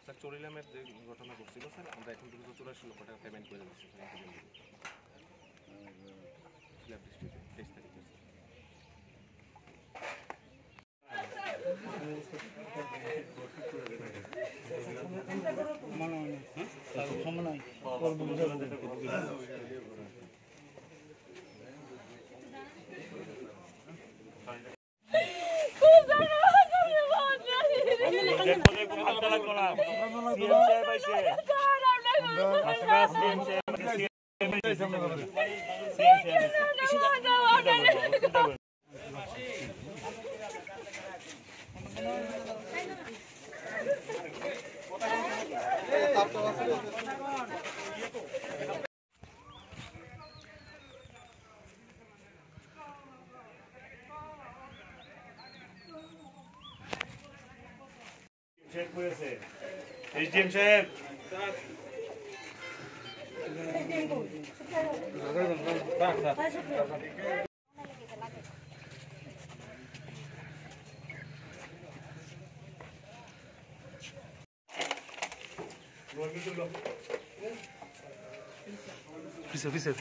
Sir চোরিলামের যে ঘটনা ঘটছিল sir আমরা এখন পর্যন্ত 84 লক্ষ টাকা পেমেন্ট করে দিচ্ছি স্যার স্ল্যাব ডিস্ট্রিক্টে 23 তারিখে एसडीएम साहब पीछे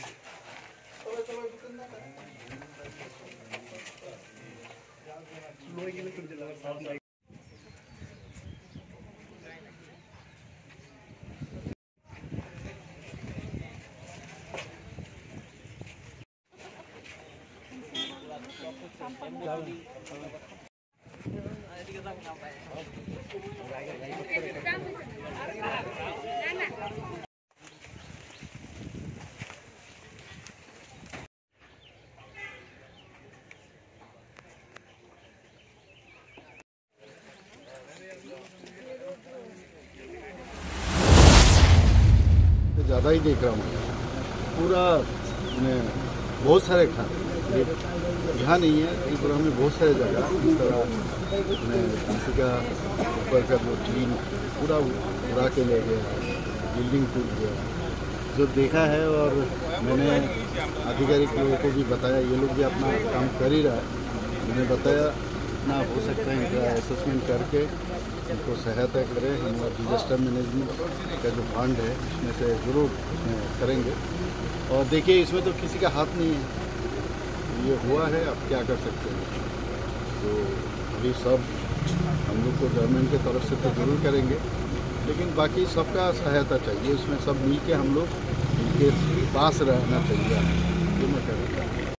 ज़्यादा ही देख रहा हूँ पूरा बहुत सारे खान यहाँ नहीं है त्रिपुरा में बहुत सारे जगह इस तरह किसी का ऊपर का जो टीन पूरा उड़ा के ले गया, बिल्डिंग टूट गया जो देखा है। और मैंने आधिकारिक लोगों को भी बताया, ये लोग भी अपना काम कर ही रहा है। मैंने बताया ना हो सकता है इनका असेसमेंट करके इनको सहायता करें। हमारा डिजास्टर मैनेजमेंट का जो फंड है इसमें से ज़रूर करेंगे। और देखिए इसमें तो किसी का हाथ नहीं है, ये हुआ है, अब क्या कर सकते हैं। तो अभी सब हम लोग को गवर्नमेंट की तरफ से तो ज़रूर करेंगे, लेकिन बाकी सबका सहायता चाहिए। उसमें सब मिल के हम लोग इनके पास रहना चाहिए, जो मैं करूँगा।